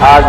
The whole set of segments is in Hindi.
आज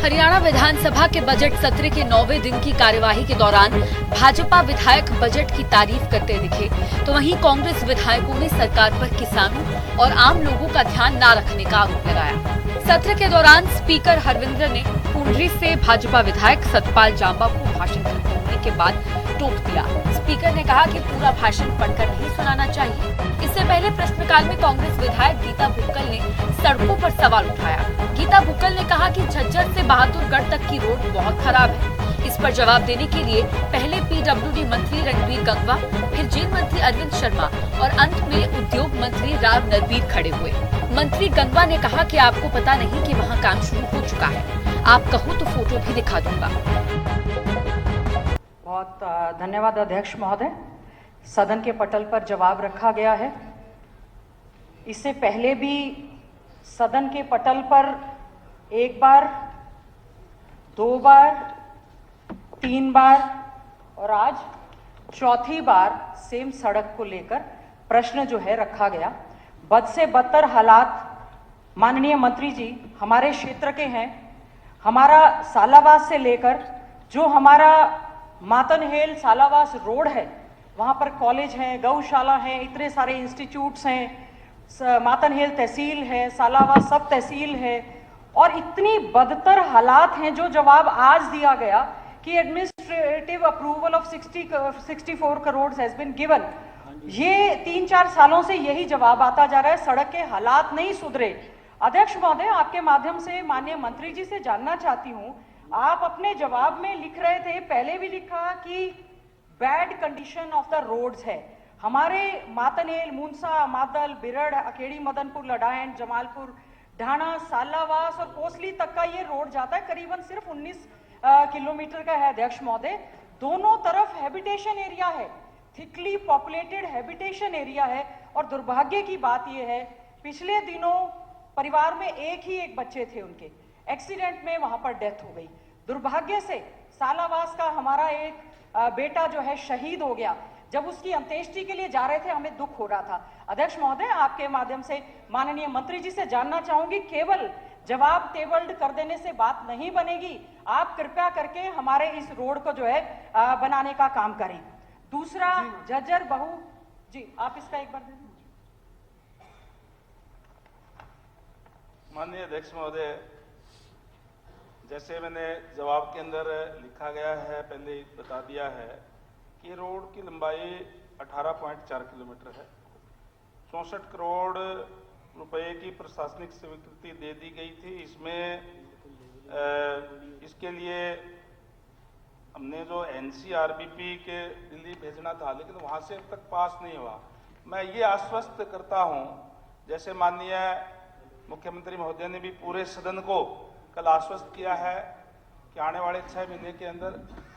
हरियाणा विधानसभा के बजट सत्र के 9वें दिन की कार्यवाही के दौरान भाजपा विधायक बजट की तारीफ करते दिखे, तो वहीं कांग्रेस विधायकों ने सरकार पर किसानों और आम लोगों का ध्यान न रखने का आरोप लगाया। सत्र के दौरान स्पीकर हरविंद्र ने पुंडरी से भाजपा विधायक सतपाल जांबा को भाषण खत्म होने के बाद टोक दिया। स्पीकर ने कहा कि पूरा भाषण पढ़कर नहीं सुनाना चाहिए। इससे पहले प्रश्नकाल में कांग्रेस विधायक गीता भुक्कल ने सड़कों पर सवाल उठाया। गीता भुक्कल ने कहा कि झज्जर से बहादुरगढ़ तक की रोड बहुत खराब है। इस पर जवाब देने के लिए पहले पीडब्ल्यूडी मंत्री रणबीर गंगवा, फिर जेल मंत्री अरविंद शर्मा और अंत में उद्योग मंत्री राव नरबीर खड़े हुए। मंत्री गंगवा ने कहा कि आपको पता नहीं कि वहाँ काम शुरू हो चुका है, आप कहो तो फोटो भी दिखा दूंगा। बहुत धन्यवाद अध्यक्ष महोदय। सदन के पटल पर जवाब रखा गया है। इससे पहले भी सदन के पटल पर एक बार, दो बार, तीन बार और आज चौथी बार सेम सड़क को लेकर प्रश्न जो है रखा गया। बद से बदतर हालात माननीय मंत्री जी हमारे क्षेत्र के हैं। हमारा सालावास से लेकर जो हमारा मातनहेल सालावास रोड है, वहाँ पर कॉलेज है, गौशाला है, इतने सारे इंस्टीट्यूट्स हैं, मातनहेल तहसील है, सालावास सब तहसील है और इतनी बदतर हालात हैं। जो जवाब आज दिया गया कि administrative approval of 64 crore has been given, ये 3-4 सालों से यही जवाब आता जा रहा है। सड़क के हालात नहीं सुधरे। अध्यक्ष महोदय, आपके माध्यम से माननीय मंत्री जी से जानना चाहती हूँ, आप अपने जवाब में लिख रहे थे, पहले भी लिखा कि bad condition of the roads है। हमारे मातनहेल, मूनसा, मादल, बिरड़, अकेड़ी, मदनपुर, लडायन, जमालपुर, ढाणा, सालावास और कोसली तक का ये रोड जाता है। करीबन सिर्फ 19 किलोमीटर का है अध्यक्ष महोदय। दोनों तरफ हैबिटेशन एरिया है, थिकली पॉपुलेटेड हैबिटेशन एरिया है। और दुर्भाग्य की बात यह है, पिछले दिनों परिवार में एक बच्चे थे, उनके एक्सीडेंट में वहां पर डेथ हो गई। दुर्भाग्य से सालावास का हमारा एक बेटा जो है शहीद हो गया। जब उसकी अंत्येष्टि के लिए जा रहे थे, हमें दुख हो रहा था। अध्यक्ष महोदय, आपके माध्यम से माननीय मंत्री जी से जानना चाहूंगी, केवल जवाब टेबल्ड कर देने से बात नहीं बनेगी। आप कृपया करके हमारे इस रोड को जो है बनाने का काम करें। दूसरा, झज्जर जी, आप इसका एक बार दे दीजिए। माननीय अध्यक्ष महोदय, जैसे मैंने जवाब के अंदर लिखा गया है, पहले ही बता दिया है कि रोड की लंबाई 18.4 किलोमीटर है। 64 करोड़ रुपए की प्रशासनिक स्वीकृति दे दी गई थी। इसमें इसके लिए हमने जो NCRBP के दिल्ली भेजना था, लेकिन वहां से अब तक पास नहीं हुआ। मैं ये आश्वस्त करता हूं, जैसे माननीय मुख्यमंत्री महोदय ने भी पूरे सदन को कल आश्वस्त किया है कि आने वाले 6 महीने के अंदर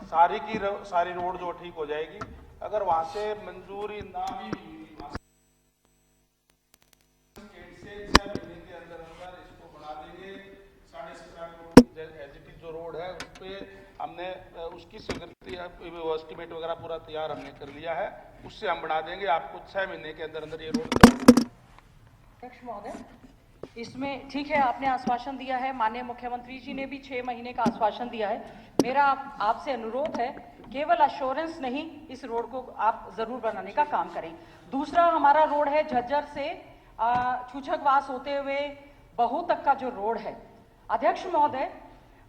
सारी रोड जो ठीक हो जाएगी। अगर वहां से मंजूरी ना भी मिली, 6 महीने के अंदर इसको बना देंगे। 17.5 करोड़ जो रोड है उस पर हमने उसकी स्वीकृति, एस्टिमेट वगैरह पूरा तैयार हमने कर लिया है, उससे हम बना देंगे। आपको 6 महीने के अंदर ये रोड। अध्यक्ष महोदय, इसमें ठीक है, आपने आश्वासन दिया है, माननीय मुख्यमंत्री जी ने भी 6 महीने का आश्वासन दिया है। मेरा आपसे अनुरोध है, केवल अश्योरेंस नहीं, इस रोड को आप जरूर बनाने का काम करें। दूसरा हमारा रोड है झज्जर से छूछकवास होते हुए बहू तक का जो रोड है। अध्यक्ष महोदय,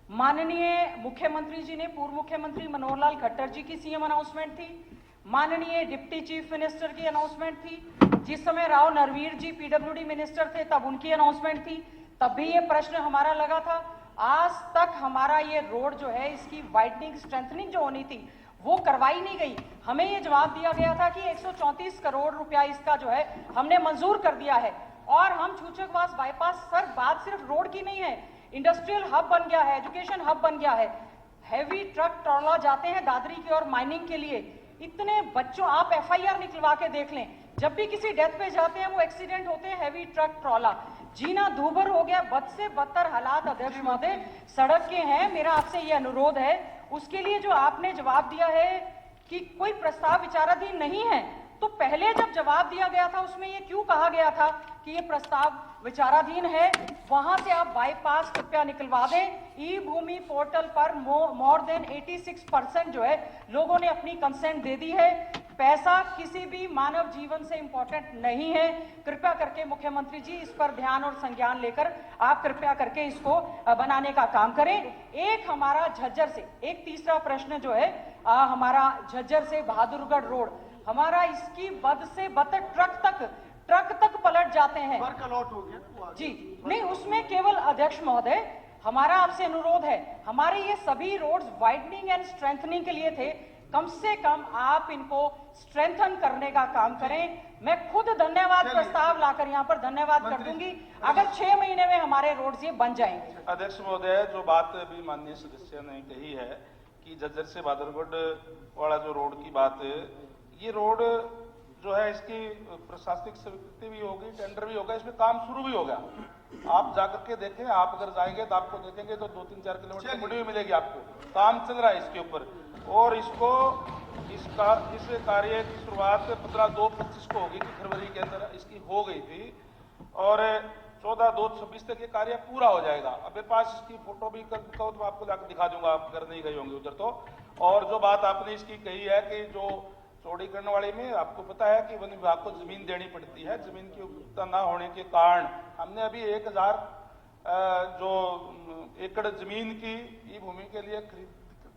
माननीय मुख्यमंत्री जी ने, पूर्व मुख्यमंत्री मनोहर लाल खट्टर जी की सीएम अनाउंसमेंट थी, माननीय डिप्टी चीफ मिनिस्टर की अनाउंसमेंट थी, जिस समय राव नरवीर जी पीडब्ल्यूडी मिनिस्टर थे तब उनकी अनाउंसमेंट थी, तब भी ये प्रश्न हमारा लगा था। आज तक हमारा ये रोड जो है, इसकी वाइडनिंग, स्ट्रेंथनिंग जो होनी थी वो करवाई नहीं गई। हमें ये जवाब दिया गया था कि 134 करोड़ रुपया इसका जो है हमने मंजूर कर दिया है और हम छूछकवास बाईपास, सर बात सिर्फ रोड की नहीं है, इंडस्ट्रियल हब बन गया है, एजुकेशन हब बन गया है। हैवी ट्रक ट्रॉला जाते हैं दादरी की और माइनिंग के लिए। इतने बच्चों, आप FIR निकलवा के देख लें, जब भी किसी डेथ पे जाते हैं वो एक्सीडेंट होते हैं हैवी ट्रक ट्रॉला। जीना दूभर हो गया, बद से बदतर हालात अध्यक्ष महोदय सड़क के हैं। मेरा आपसे ये अनुरोध है, उसके लिए जो आपने जवाब दिया है कि कोई प्रस्ताव विचाराधीन नहीं है, तो पहले जब जवाब दिया गया था उसमें ये क्यों कहा गया था कि ये प्रस्ताव विचाराधीन है? वहां से आप बाईपास कृपया निकलवा दें। ई भूमि पोर्टल पर मोर देन 86% जो है लोगों ने अपनी कंसेंट दे दी है। पैसा किसी भी मानव जीवन से इंपॉर्टेंट नहीं है। कृपया करके मुख्यमंत्री जी इस पर ध्यान और संज्ञान लेकर आप कृपया करके इसको बनाने का काम करें। एक हमारा झज्जर से एक तीसरा प्रश्न जो है हमारा झज्जर से बहादुरगढ़ रोड, हमारा इसकी बद से बद ट्रक तक पलट जाते हैं। वर्क अलॉट हो गया जी नहीं, उसमें केवल अध्यक्ष महोदय हमारा आपसे अनुरोध है, हमारे ये सभी रोड्स वाइडनिंग एंड स्ट्रेंथनिंग के लिए थे, कम से कम आप इनको स्ट्रेंथन करने का काम करें। मैं खुद धन्यवाद प्रस्ताव लाकर यहाँ पर धन्यवाद कर दूंगी अगर 6 महीने में हमारे रोड्स ये बन जाएंगे। अध्यक्ष महोदय, जो बात अभी माननीय सदस्य ने कही है कि झज्जर से बहादुरगढ़ वाला जो रोड की बात है, ये रोड जो है इसकी प्रशासनिक स्वीकृति भी होगी, टेंडर भी होगा, इसमें काम शुरू भी होगा। आप जाकर के देखें, आप अगर जाएंगे तो आपको देखेंगे तो 2-3-4 किलोमीटर की मुड़ी भी मिलेगी आपको। काम चल रहा है इसके ऊपर और इस कार्य की शुरुआत 15/2/25 को होगी कि फरवरी के अंदर इसकी हो गई थी और 14/2/26 तक ये कार्य पूरा हो जाएगा। अब मेरे पास इसकी फोटो भी कहो तो आपको जाकर दिखा दूंगा, आप घर नहीं गए होंगे उधर तो। और जो बात आपने इसकी कही है कि जो चौड़ीकरण वाले में आपको पता है कि वन विभाग को जमीन देनी पड़ती है, जमीन की उपलब्धता न होने के कारण हमने अभी 1000 जो एकड़ जमीन की ई भूमि के लिए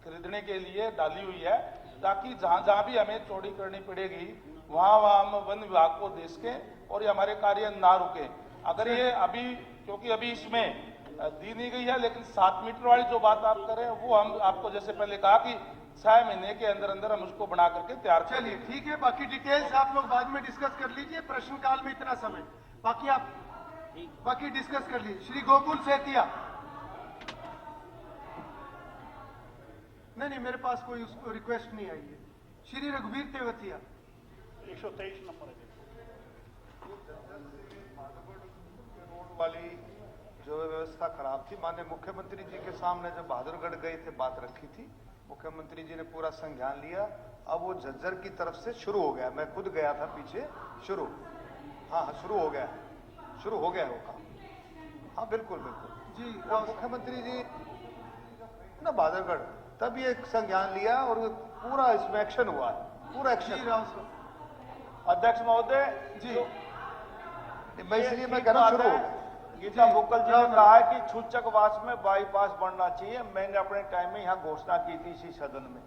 खरीदने के लिए डाली हुई है, ताकि जहां जहां भी हमें चौड़ी करनी पड़ेगी वहां हम वन विभाग को दे सकें और ये हमारे कार्य ना रुके। अगर ये अभी, क्योंकि अभी इसमें दी नहीं गई है, लेकिन 7 मीटर वाली जो बात आप कर रहे हैं वो हम आपको जैसे पहले कहा कि 6 महीने के अंदर अंदर हम उसको बना करके तैयार कर। चलिए ठीक है, बाकी डिटेल्स आप लोग बाद में डिस्कस कर लीजिए, प्रश्नकाल में इतना समय, बाकी आप डिस्कस कर लीजिए। श्री गोकुल सेतिया। नहीं, मेरे पास कोई उसको रिक्वेस्ट नहीं आई है। श्री रघुवीर तेवतिया। 123 नंबर रोड वाली जो व्यवस्था खराब थी, माननीय मुख्यमंत्री जी के सामने जब बहादुरगढ़ गए थे बात रखी थी, मुख्यमंत्री जी ने पूरा संज्ञान लिया। अब वो झज्जर की तरफ से शुरू हो गया, मैं खुद गया था पीछे, शुरू शुरू हो गया वो काम। हाँ बिल्कुल जी, मुख्यमंत्री जी ना बहादुरगढ़ तब ये संज्ञान लिया और पूरा इसमें एक्शन हुआ है, पूरा एक्शन। अध्यक्ष महोदय जी, मैं इसलिए मैं कह रहा हूँ शुरू हो। गीता भुक्कल जी ने कहा है कि छूचकवास में बाईपास बनना चाहिए। मैंने अपने टाइम में यहाँ घोषणा की थी इसी सदन में,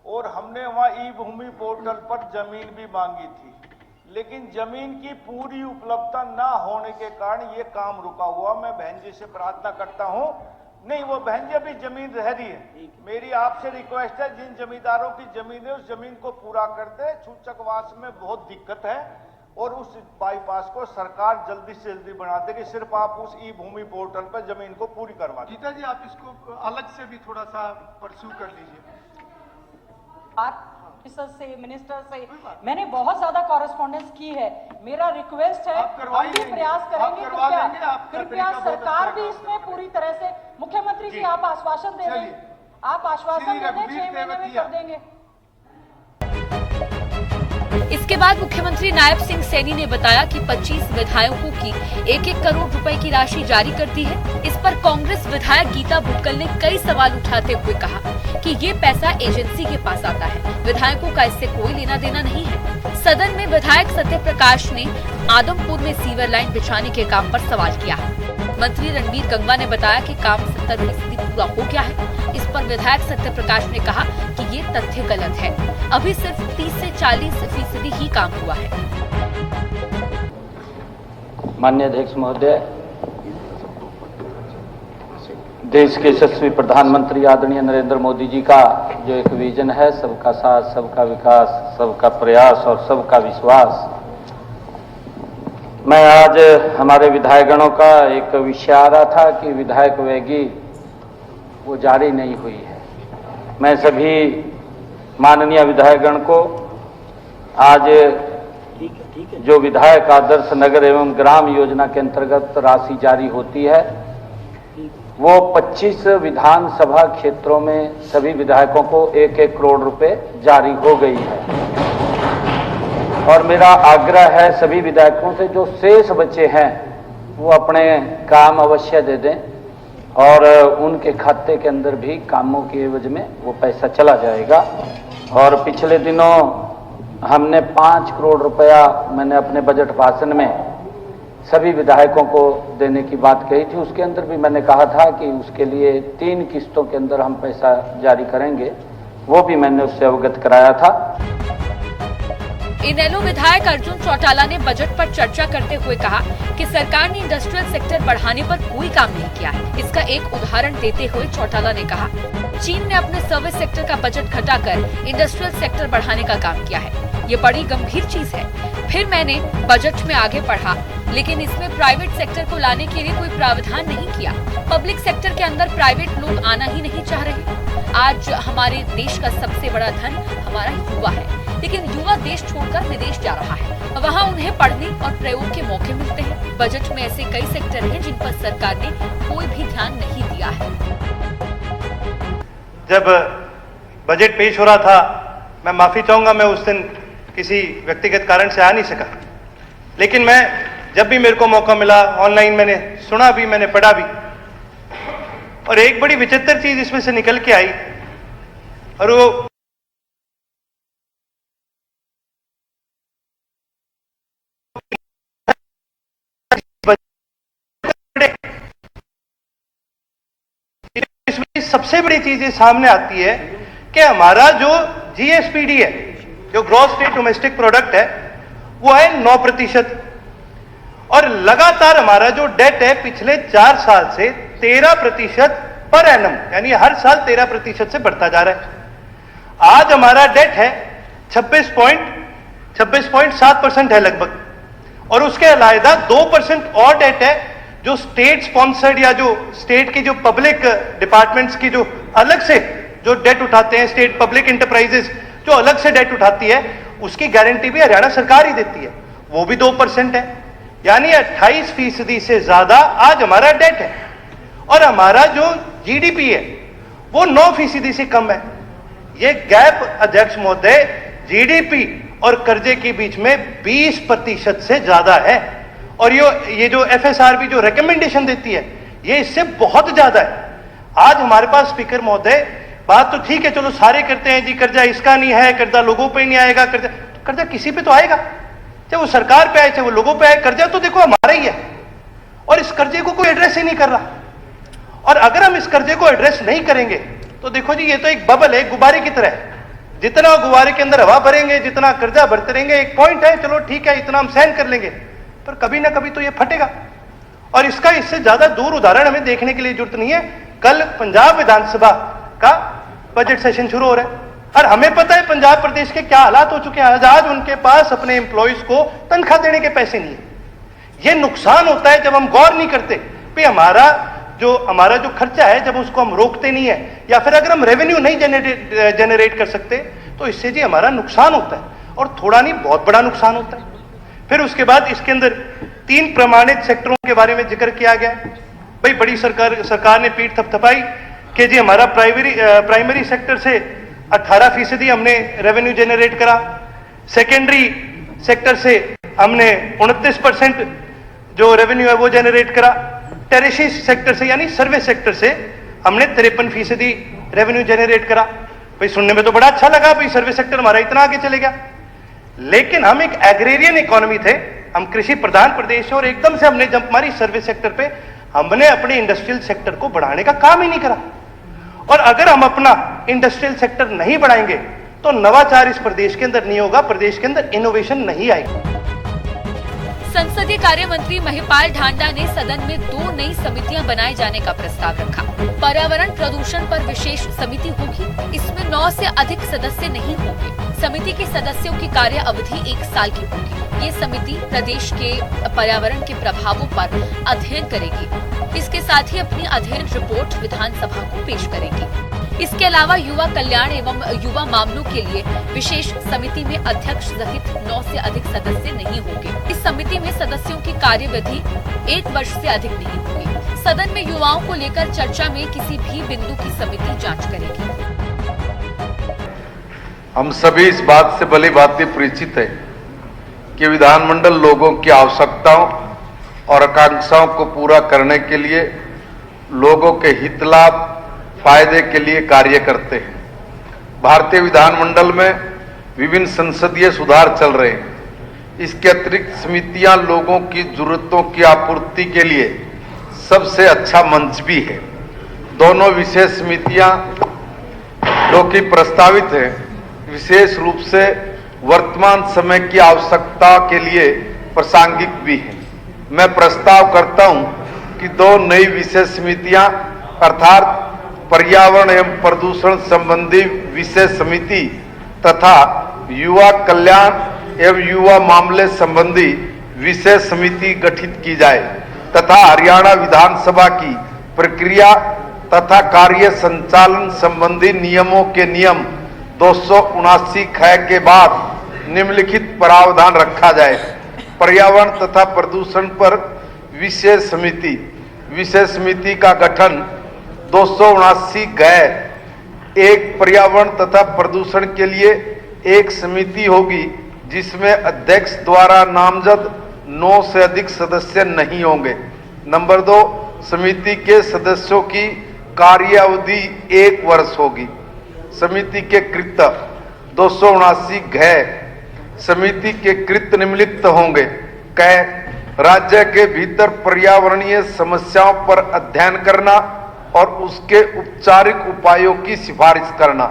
और हमने वहाँ ई भूमि पोर्टल पर जमीन भी मांगी थी, लेकिन जमीन की पूरी उपलब्धता न होने के कारण ये काम रुका हुआ। मैं बहन जी से प्रार्थना करता हूँ, नहीं वो बहन जी अभी जमीन रह रही है, मेरी आपसे रिक्वेस्ट है जिन जमींदारों की जमीन है उस जमीन को पूरा कर दे। छूचकवास में बहुत दिक्कत है और उस बाईपास को सरकार जल्दी से जल्दी बना देगी, सिर्फ आप उस ई भूमि पोर्टल पर जमीन को पूरी करवा दें। गीता जी आप इसको अलग से भी थोड़ा सा परस्यू कर लीजिए। से मिनिस्टर से मैंने बहुत ज्यादा कॉरेस्पॉन्डेंस की है, मेरा रिक्वेस्ट है हम भी प्रयास करेंगे, कृपया सरकार भी इसमें पूरी तरह से। मुख्यमंत्री जी आप आश्वासन दे दें, आप आश्वासन दे दें 6 महीने में कर देंगे। इसके बाद मुख्यमंत्री नायब सिंह सैनी ने बताया कि 25 विधायकों की 1-1 करोड़ रुपए की राशि जारी कर दी है। इस पर कांग्रेस विधायक गीता भुक्कल ने कई सवाल उठाते हुए कहा कि ये पैसा एजेंसी के पास आता है, विधायकों का इससे कोई लेना देना नहीं है। सदन में विधायक सत्यप्रकाश ने आदमपुर में सीवर लाइन बिछाने के काम पर सवाल किया है। मंत्री रणबीर गंगवा ने बताया कि काम 70% पूरा हो गया है। इस पर विधायक सत्यप्रकाश ने कहा कि ये तथ्य गलत है, अभी सिर्फ 30 से 40% ही काम हुआ है। माननीय अध्यक्ष महोदय, देश के यशस्वी प्रधानमंत्री आदरणीय नरेंद्र मोदी जी का जो एक विजन है, सबका साथ, सबका विकास, सबका प्रयास और सबका विश्वास, मैं आज हमारे विधायकगणों का एक विषय आ रहा था कि विधायक वैगी वो जारी नहीं हुई है। मैं सभी माननीय विधायकगण को आज जो विधायक आदर्श नगर एवं ग्राम योजना के अंतर्गत राशि जारी होती है, वो 25 विधानसभा क्षेत्रों में सभी विधायकों को 1-1 करोड़ रुपए जारी हो गई है। और मेरा आग्रह है सभी विधायकों से, जो शेष बचे हैं वो अपने काम अवश्य दे दें और उनके खाते के अंदर भी कामों के एवज में वो पैसा चला जाएगा। और पिछले दिनों हमने 5 करोड़ रुपया मैंने अपने बजट भाषण में सभी विधायकों को देने की बात कही थी। उसके अंदर भी मैंने कहा था कि उसके लिए 3 किस्तों के अंदर हम पैसा जारी करेंगे, वो भी मैंने उससे अवगत कराया था। इनेलो विधायक अर्जुन चौटाला ने बजट पर चर्चा करते हुए कहा कि सरकार ने इंडस्ट्रियल सेक्टर बढ़ाने पर कोई काम नहीं किया है। इसका एक उदाहरण देते हुए चौटाला ने कहा, चीन ने अपने सर्विस सेक्टर का बजट घटाकर इंडस्ट्रियल सेक्टर बढ़ाने का काम किया है। ये बड़ी गंभीर चीज है। फिर मैंने बजट में आगे पढ़ा, लेकिन इसमें प्राइवेट सेक्टर को लाने के लिए कोई प्रावधान नहीं किया। पब्लिक सेक्टर के अंदर प्राइवेट लोग आना ही नहीं चाह रहे। आज हमारे देश का सबसे बड़ा धन हमारा युवा है, लेकिन युवा देश छोड़कर विदेश जा रहा है। वहाँ उन्हें पढ़ने और प्रयोग के मौके मिलते हैं। बजट में ऐसे कई सेक्टर हैं जिन पर सरकार ने कोई भी ध्यान नहीं दिया है। जब बजट पेश हो रहा था, मैं माफी चाहूंगा, मैं उस दिन किसी व्यक्तिगत कारण से आ नहीं सका, लेकिन मैं जब भी मेरे को मौका मिला ऑनलाइन मैंने सुना भी, मैंने पढ़ा भी, और एक बड़ी विचित्र चीज इसमें से निकल के आई, और वो इसमें सबसे बड़ी चीज ये सामने आती है कि हमारा जो जीएसपीडी है, जो ग्रॉस स्टेट डोमेस्टिक प्रोडक्ट है, वो है 9%, और लगातार हमारा जो डेट है पिछले 4 साल से 13% पर एनम, यानी हर साल 13% से बढ़ता जा रहा है। आज हमारा डेट है 26.7% है लगभग, और उसके अलावा 2% और डेट है जो स्टेट स्पॉन्सर्ड या जो स्टेट की जो पब्लिक डिपार्टमेंट्स की जो अलग से जो डेट उठाते हैं, स्टेट पब्लिक इंटरप्राइजेस जो अलग से डेट उठाती है, उसकी गारंटी भी हरियाणा सरकार ही देती है, वो भी 2% है। यानी 28% से ज्यादा आज हमारा डेट है, और हमारा जो जीडीपी है वो 9% से कम है। ये गैप, अध्यक्ष महोदय, जीडीपी और कर्जे के बीच में 20% से ज्यादा है, और ये जो एफएसआरबी जो रिकमेंडेशन देती है, ये इससे बहुत ज्यादा है। आज हमारे पास स्पीकर महोदय, बात तो ठीक है, चलो सारे करते हैं जी, कर्जा इसका नहीं है, कर्जा लोगों पे नहीं आएगा, कर्जा किसी पे तो आएगा, चाहे वो सरकार पे आए चाहे वो लोगों पे आए, कर्जा तो देखो हमारा ही है, और इस कर्जे को कोई एड्रेस ही नहीं कर रहा। और अगर हम इस कर्जे को एड्रेस नहीं करेंगे तो देखो जी, ये तो एक बबल है, गुब्बारे की तरह है। जितना गुब्बारे के अंदर हवा भरेंगे, जितना कर्जा भरते रहेंगे, एक पॉइंट है, चलो ठीक है, इतना हम सहन कर लेंगे, पर कभी ना कभी तो ये फटेगा। और इसका इससे ज्यादा दूर उदाहरण हमें देखने के लिए जरूरत नहीं है। कल पंजाब विधानसभा का बजट सेशन शुरू हो रहा है, और हमें पता है पंजाब प्रदेश के क्या हालात हो चुके हैं। आज उनके पास अपने एम्प्लॉइज को तनख्वाह देने के पैसे नहीं है। ये नुकसान होता है जब हम गौर नहीं करते कि हमारा जो खर्चा है, जब उसको हम रोकते नहीं है, या फिर अगर हम रेवेन्यू नहीं जनरेट कर सकते, तो इससे जी हमारा नुकसान होता है, और थोड़ा नहीं बहुत बड़ा नुकसान होता है। फिर उसके बाद इसके अंदर 3 प्रमाणित सेक्टरों के बारे में जिक्र किया गया। भाई बड़ी सरकार ने पीठ थपथपाई कि जी हमारा प्राइमरी सेक्टर से 18% हमने रेवेन्यू जनरेट करा, सेकेंडरी सेक्टर से हमने 29% जो रेवेन्यू है वो जनरेट करा, टेरिशरी सेक्टर से यानी सर्विस सेक्टर से हमने 53% रेवेन्यू जनरेट करा। भाई सुनने में तो बड़ा अच्छा लगा, भाई सर्विस सेक्टर हमारा इतना आगे चले गया, लेकिन हम एक एग्रेरियन इकोनॉमी थे, हम कृषि प्रधान प्रदेश है, और एकदम से हमने जंप मारी सर्विस सेक्टर पे, हमने अपने इंडस्ट्रियल सेक्टर को बढ़ाने का काम ही नहीं करा। और अगर हम अपना इंडस्ट्रियल सेक्टर नहीं बढ़ाएंगे तो नवाचार इस प्रदेश के अंदर नहीं होगा, प्रदेश के अंदर इनोवेशन नहीं आएगी। संसदीय कार्य मंत्री महिपाल ढांडा ने सदन में 2 नई समितियां बनाए जाने का प्रस्ताव रखा। पर्यावरण प्रदूषण पर विशेष समिति होगी, इसमें 9 से अधिक सदस्य नहीं होंगे। समिति के सदस्यों की कार्य अवधि 1 साल की होगी। ये समिति प्रदेश के पर्यावरण के प्रभावों पर अध्ययन करेगी। इसके साथ ही अपनी अध्ययन रिपोर्ट विधानसभा को पेश करेगी। इसके अलावा युवा कल्याण एवं युवा मामलों के लिए विशेष समिति में अध्यक्ष सहित 9 से अधिक सदस्य नहीं होंगे। इस समिति में सदस्यों की कार्यविधि 1 वर्ष से अधिक नहीं होगी। सदन में युवाओं को लेकर चर्चा में किसी भी बिंदु की समिति जांच करेगी। हम सभी इस बात से भली भांति परिचित है कि विधानमंडल लोगों की आवश्यकताओं और आकांक्षाओं को पूरा करने के लिए लोगों के हित लाभ फायदे के लिए कार्य करते हैं। भारतीय विधानमंडल में विभिन्न संसदीय सुधार चल रहे हैं। इसके अतिरिक्त समितियां लोगों की जरूरतों की आपूर्ति के लिए सबसे अच्छा मंच भी है। दोनों विशेष समितियां जो कि प्रस्तावित है विशेष रूप से वर्तमान समय की आवश्यकता के लिए प्रासंगिक भी है। मैं प्रस्ताव करता हूं कि दो नई विशेष समितियां अर्थात पर्यावरण एवं प्रदूषण संबंधी विशेष समिति तथा युवा कल्याण एवं युवा मामले संबंधी विशेष समिति गठित की जाए तथा हरियाणा विधानसभा की प्रक्रिया तथा कार्य संचालन संबंधी नियमों के नियम 279 ख के बाद निम्नलिखित प्रावधान रखा जाए। पर्यावरण तथा प्रदूषण पर विशेष समिति का गठन 279 ग एक पर्यावरण तथा प्रदूषण के लिए एक समिति होगी जिसमें अध्यक्ष द्वारा नामजद 9 से अधिक सदस्य नहीं होंगे। नंबर 2, समिति के सदस्यों की कार्यावधि 1 वर्ष होगी। समिति के कृत्य 279 घ समिति के कृत्य निम्नलिखित होंगे। क राज्य के भीतर पर्यावरणीय समस्याओं पर अध्ययन करना और उसके उपचारिक उपायों की सिफारिश करना।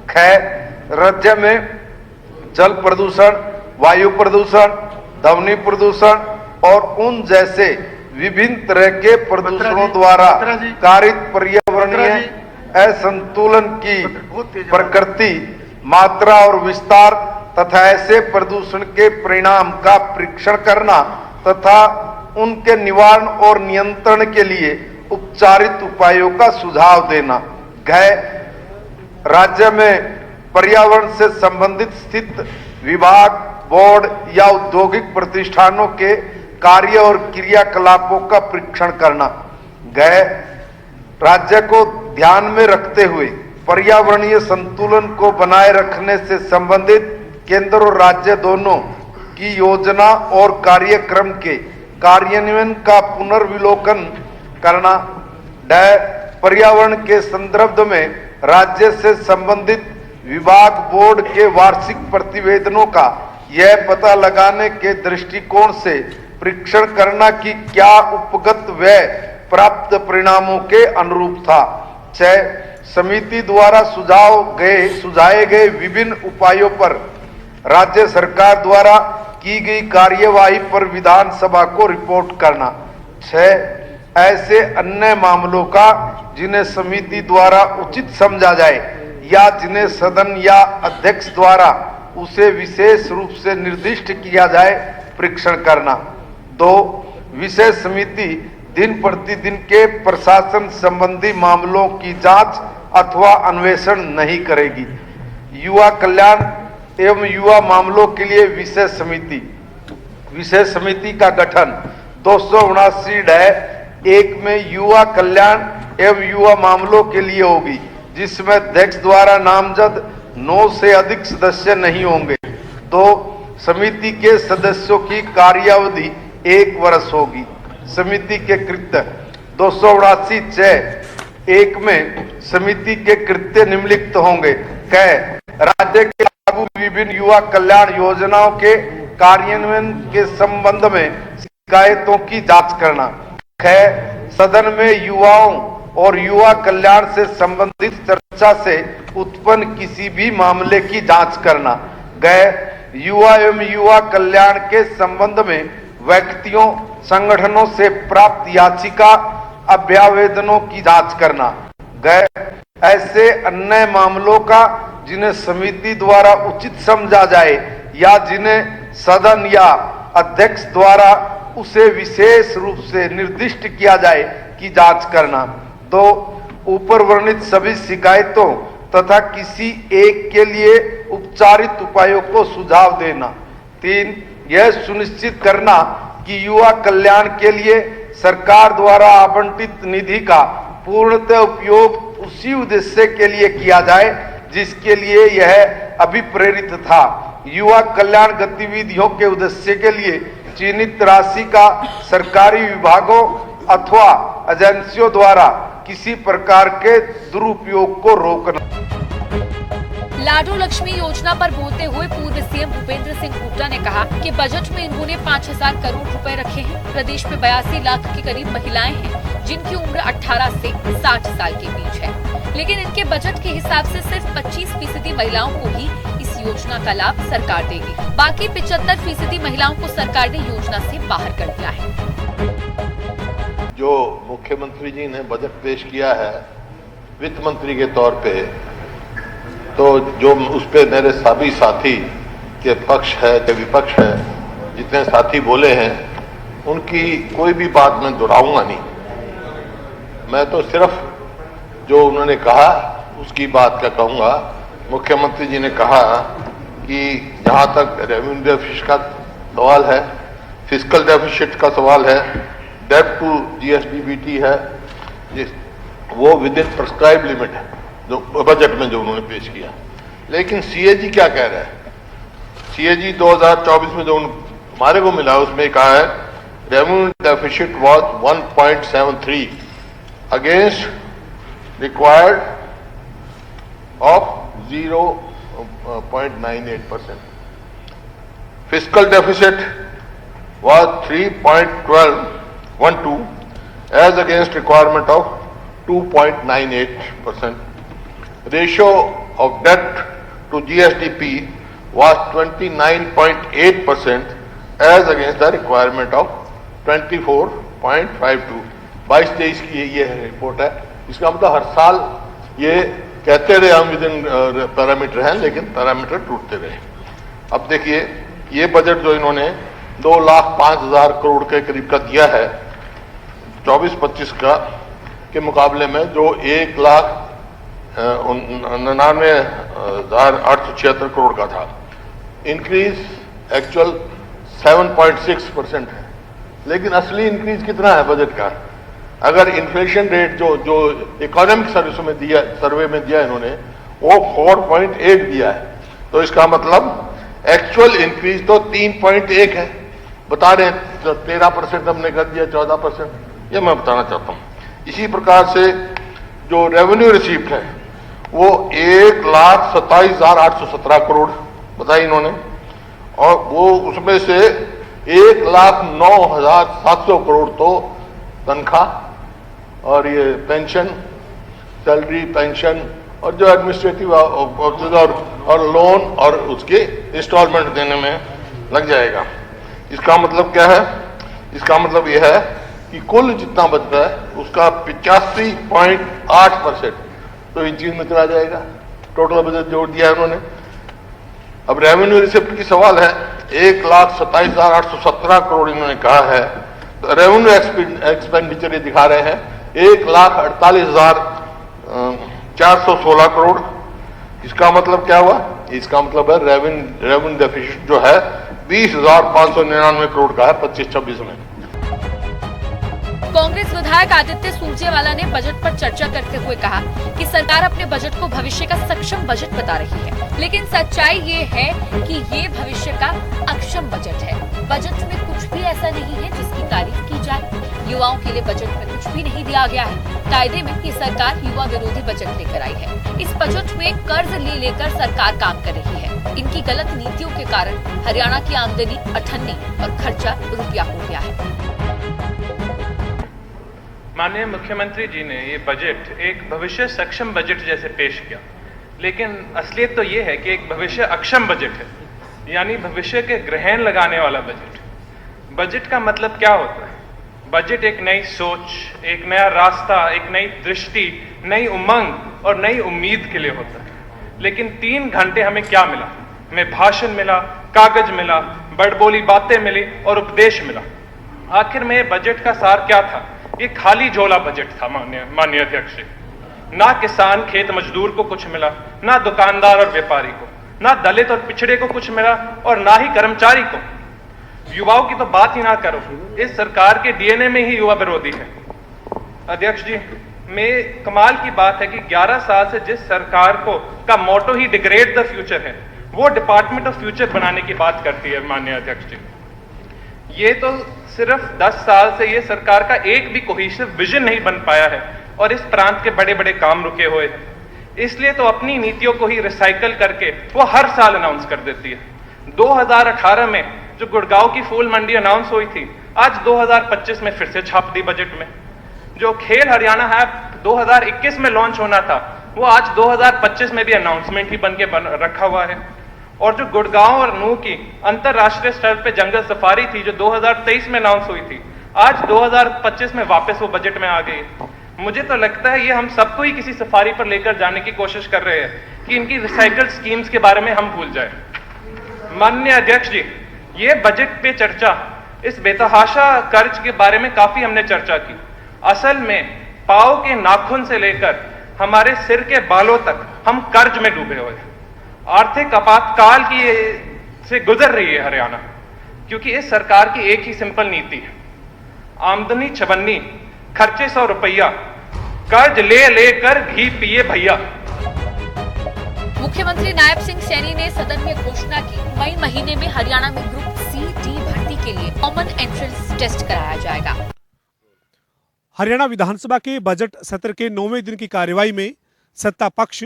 ख राज्य में जल प्रदूषण, वायु प्रदूषण, ध्वनि प्रदूषण और उन जैसे विभिन्न तरह के प्रदूषणों द्वारा कारित पर्यावरणीय असंतुलन की प्रकृति, मात्रा और विस्तार तथा ऐसे प्रदूषण के परिणाम का परीक्षण करना तथा उनके निवारण और नियंत्रण के लिए उपचारित उपायों का सुझाव देना। घ राज्य में पर्यावरण से संबंधित स्थित विभाग, बोर्ड या औद्योगिक प्रतिष्ठानों के कार्य और क्रियाकलापों का परीक्षण करना। ग राज्य को ध्यान में रखते हुए पर्यावरणीय संतुलन को बनाए रखने से संबंधित केंद्र और राज्य दोनों की योजना और कार्यक्रम के कार्यान्वयन का पुनर्विलोकन करना। ड पर्यावरण के संदर्भ में राज्य से संबंधित विभाग, बोर्ड के वार्षिक प्रतिवेदनों का यह पता लगाने के दृष्टिकोण से परीक्षण करना कि क्या उपगत व्यय प्राप्त परिणामों के अनुरूप था। 6 समिति द्वारा सुझाए गए विभिन्न उपायों पर राज्य सरकार द्वारा की गई कार्यवाही पर विधानसभा को रिपोर्ट करना। 6 ऐसे अन्य मामलों का जिन्हें समिति द्वारा उचित समझा जाए या जिन्हें सदन या अध्यक्ष द्वारा उसे विशेष रूप से निर्दिष्ट किया जाए परीक्षण करना। 2 विशेष समिति दिन प्रतिदिन के प्रशासन संबंधी मामलों की जांच अथवा अन्वेषण नहीं करेगी। युवा कल्याण एवं युवा मामलों के लिए विशेष समिति का गठन 279 1 में युवा कल्याण एवं युवा मामलों के लिए होगी जिसमें अध्यक्ष द्वारा नामजद 9 से अधिक सदस्य नहीं होंगे। 2 समिति के सदस्यों की कार्यावधि 1 वर्ष होगी। समिति के कृत्य 279 1 में समिति के कृत्य निम्नलिखित होंगे। क राज्य के लागू विभिन्न युवा कल्याण योजनाओं के कार्यान्वयन के संबंध में शिकायतों की जांच करना। ख सदन में युवाओं और युवा कल्याण से संबंधित चर्चा से उत्पन्न किसी भी मामले की जांच करना। ग युवा एवं युवा कल्याण के संबंध में व्यक्तियों, संगठनों से प्राप्त याचिका अभ्यावेदनों की जांच करना। ग ऐसे अन्य मामलों का जिन्हें समिति द्वारा उचित समझा जाए या जिन्हें सदन या अध्यक्ष द्वारा उसे विशेष रूप से निर्दिष्ट किया जाए की जांच करना। 2 ऊपर वर्णित सभी शिकायतों तथा किसी एक के लिए उपचारित उपायों को सुझाव देना। 3 यह सुनिश्चित करना कि युवा कल्याण के लिए सरकार द्वारा आवंटित निधि का पूर्णतः उपयोग उसी उद्देश्य के लिए किया जाए जिसके लिए यह अभिप्रेरित था युवा कल्याण गतिविधियों के उद्देश्य के लिए चिन्हित राशि का सरकारी विभागों अथवा एजेंसियों द्वारा किसी प्रकार के दुरुपयोग को रोकना। लाडो लक्ष्मी योजना पर बोलते हुए पूर्व सीएम भूपेंद्र सिंह हुड्डा ने कहा कि बजट में इन्होंने 5000 करोड़ रुपए रखे हैं। प्रदेश में 82 लाख के करीब महिलाएं हैं जिनकी उम्र 18 से 60 साल के बीच है, लेकिन इनके बजट के हिसाब से सिर्फ 25% महिलाओं को ही इस योजना का लाभ सरकार देगी। बाकी 75% महिलाओं को सरकार ने योजना से बाहर कर दिया है। जो मुख्यमंत्री जी ने बजट पेश किया है वित्त मंत्री के तौर पे, तो जो उस पे मेरे सभी साथी के पक्ष है के विपक्ष है, जितने साथी बोले हैं उनकी कोई भी बात मैं दोहराऊंगा नहीं। मैं तो सिर्फ जो उन्होंने कहा उसकी बात का कहूंगा। मुख्यमंत्री जी ने कहा कि जहां तक रेवेन्यू डेफिसिट का सवाल है, फिस्कल डेफिसिट का सवाल है, डेट टू जीएसडीपीटी है, वो विद इन प्रिस्क्राइब लिमिट है जो बजट में जो उन्होंने पेश किया। लेकिन सीएजी क्या कह रहा है? सीएजी 2024 में जो हमारे को मिला उसमें कहा है revenue deficit was 1.73 against required of 0.98%। Fiscal deficit was 3.12 as against requirement of 2.98%. Ratio of debt to GSDP was 29.8% as against the requirement of 24.52. 22-23 की ये रिपोर्ट है। इसका मतलब हर साल ये कहते रहे हम विद इन पैरामीटर हैं, लेकिन पैरामीटर टूटते रहे। अब देखिए ये बजट जो इन्होंने 2,05,000 करोड़ के करीब का दिया है 24-25 का के मुकाबले में, जो 1,99,876 करोड़ का था। इंक्रीज एक्चुअल 7.6% है, लेकिन असली इंक्रीज कितना है बजट का? अगर इन्फ्लेशन रेट जो इकोनॉमिक सर्विस में दिया, सर्वे में दिया इन्होंने, वो 4.8 दिया है, तो इसका मतलब एक्चुअल इंक्रीज तो 3.1 है। बता रहे हैं 13% हमने कर दिया, 14%, ये मैं बताना चाहता हूँ। इसी प्रकार से जो रेवेन्यू रिसीप्ट है वो 1,27,817 करोड़ बताई इन्होंने, और वो उसमें से 1,09,700 करोड़ तो तनख्वाह और ये पेंशन, सैलरी, पेंशन और जो एडमिनिस्ट्रेटिव और लोन और उसके इंस्टॉलमेंट देने में लग जाएगा। इसका मतलब क्या है? इसका मतलब यह है कि कुल जितना बचता है उसका 85.8% तो इन चीज में चला जाएगा। टोटल बजट जोड़ दिया है उन्होंने। अब रेवेन्यू रिसिप्ट की सवाल है, 1,27,817 करोड़ इन्होंने कहा है, तो रेवेन्यू एक्सपेंडिचर ये दिखा रहे हैं 1,48,416 करोड़। इसका मतलब क्या हुआ? इसका मतलब है रेवेन्यू डेफिसिट जो है 20,599 करोड़ का है 25-26 में। कांग्रेस विधायक आदित्य सुरजेवाला ने बजट पर चर्चा करते हुए कहा कि सरकार अपने बजट को भविष्य का सक्षम बजट बता रही है, लेकिन सच्चाई ये है कि ये भविष्य का अक्षम बजट है। बजट में कुछ भी ऐसा नहीं है जिसकी तारीफ की जाए। युवाओं के लिए बजट में कुछ भी नहीं दिया गया है। कायदे में ये सरकार युवा विरोधी बजट लेकर आई है। इस बजट में कर्ज लेकर सरकार काम कर रही है। इनकी गलत नीतियों के कारण हरियाणा की आमदनी 98 और खर्चा रुपया हो गया है। माननीय मुख्यमंत्री जी ने ये बजट एक भविष्य सक्षम बजट जैसे पेश किया, लेकिन असलियत तो ये है कि एक भविष्य अक्षम बजट है, यानी भविष्य के ग्रहण लगाने वाला बजट। बजट का मतलब क्या होता है? बजट एक नई सोच, एक नया रास्ता, एक नई दृष्टि, नई उमंग और नई उम्मीद के लिए होता है। लेकिन 3 घंटे हमें क्या मिला? हमें भाषण मिला, कागज मिला, बड़बोली बातें मिली और उपदेश मिला। आखिर में बजट का सार क्या था? ये खाली झोला बजट था माननीय अध्यक्ष जी। ना किसान खेत मजदूर को कुछ मिला, ना दुकानदार और व्यापारी को, ना दलित और पिछड़े को कुछ मिला और ना ही कर्मचारी को। युवाओं की तो बात ही ना करो, इस सरकार के डीएनए में ही युवा विरोधी है। अध्यक्ष जी, में कमाल की बात है कि 11 साल से जिस सरकार का मोटो ही डिग्रेड द फ्यूचर है, वो डिपार्टमेंट ऑफ फ्यूचर बनाने की बात करती है माननीय अध्यक्ष जी। ये तो सिर्फ 10 साल से ये सरकार का एक भी कोहेसिव विजन नहीं बन पाया है और इस प्रांत के बड़े बड़े काम रुके हुए हैं। इसलिए तो अपनी नीतियों को ही रिसाइकल करके वो हर साल अनाउंस कर देती है। 2018 में जो गुड़गांव की फूल मंडी अनाउंस हुई थी, आज 2025 में फिर से छाप दी बजट में। जो खेल हरियाणा ऐप 2021 में लॉन्च होना था, वो आज 2025 में भी अनाउंसमेंट ही बन के रखा हुआ है। और जो गुड़गांव और नूह की अंतरराष्ट्रीय स्तर पे जंगल सफारी थी, जो 2023 में अनाउंस हुई थी, आज 2025 में वापस वो बजट में आ गई। मुझे तो लगता है ये हम सबको ही किसी सफारी पर लेकर जाने की कोशिश कर रहे हैं कि इनकी रिसाइकल स्कीम्स के बारे में हम भूल जाए। माननीय अध्यक्ष जी, ये बजट पे चर्चा, इस बेतहाशा कर्ज के बारे में काफी हमने चर्चा की। असल में पांव के नाखून से लेकर हमारे सिर के बालों तक हम कर्ज में डूबे हुए हैं। आर्थिक आपातकाल की से गुजर रही है हरियाणा, क्योंकि इस सरकार की एक ही सिंपल नीति है, आमदनी 56, खर्चे 100 रुपया, कर्ज ले लेकर घी पिए भैया। मुख्यमंत्री नायब सिंह सैनी ने सदन में घोषणा की, मई महीने में हरियाणा में ग्रुप सी-डी भर्ती के लिए कॉमन एंट्रेंस टेस्ट कराया जाएगा। हरियाणा विधानसभा के बजट सत्र के 9वें दिन की कार्यवाही में सत्ता पक्ष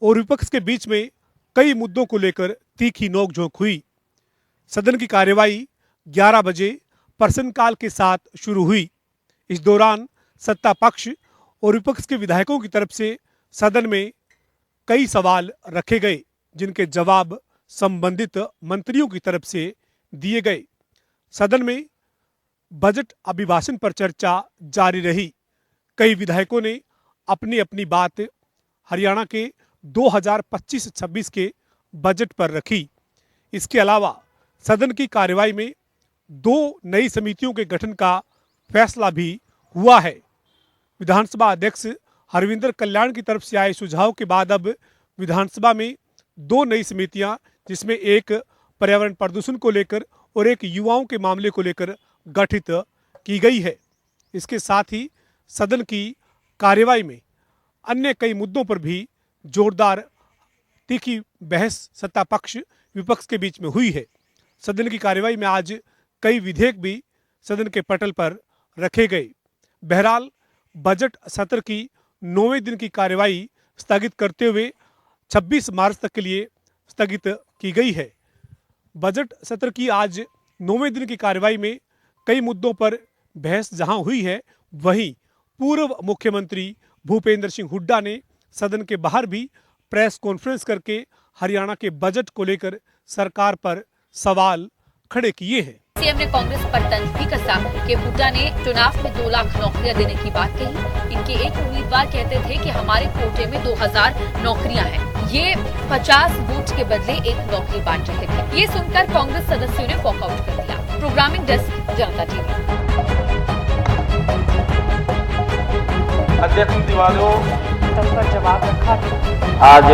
और विपक्ष के बीच में कई मुद्दों को लेकर तीखी नोकझोंक हुई। सदन की कार्यवाही 11 बजे प्रश्नकाल के साथ शुरू हुई। इस दौरान सत्ता पक्ष और विपक्ष के विधायकों की तरफ से सदन में कई सवाल रखे गए, जिनके जवाब संबंधित मंत्रियों की तरफ से दिए गए। सदन में बजट अभिभाषण पर चर्चा जारी रही। कई विधायकों ने अपनी अपनी बात हरियाणा के 2025-26 के बजट पर रखी। इसके अलावा सदन की कार्यवाही में 2 नई समितियों के गठन का फैसला भी हुआ है। विधानसभा अध्यक्ष हरविंदर कल्याण की तरफ से आए सुझाव के बाद अब विधानसभा में 2 नई समितियां, जिसमें एक पर्यावरण प्रदूषण को लेकर और एक युवाओं के मामले को लेकर गठित की गई है। इसके साथ ही सदन की कार्यवाही में अन्य कई मुद्दों पर भी जोरदार तीखी बहस सत्ता पक्ष विपक्ष के बीच में हुई है। सदन की कार्यवाही में आज कई विधेयक भी सदन के पटल पर रखे गए। बहरहाल बजट सत्र की 9वें दिन की कार्यवाही स्थगित करते हुए 26 मार्च तक के लिए स्थगित की गई है। बजट सत्र की आज 9वें दिन की कार्यवाही में कई मुद्दों पर बहस जहां हुई है, वहीं पूर्व मुख्यमंत्री भूपेंद्र सिंह हुड्डा ने सदन के बाहर भी प्रेस कॉन्फ्रेंस करके हरियाणा के बजट को लेकर सरकार पर सवाल खड़े किए हैं। सीएम ने कांग्रेस पर तंज भी कसा कि हुड्डा ने चुनाव में 2 लाख नौकरियां देने की बात कही। इनके एक उम्मीदवार कहते थे कि हमारे कोटे में 2000 नौकरियां हैं। ये 50 वोट के बदले 1 नौकरी बांट रहे थे। ये सुनकर कांग्रेस सदस्यों ने वॉकआउट कर दिया। प्रोग्रामिंग डेस्क, जनता टीवी। अध्यक्ष तिवारी तब पर जवाब रखा। आज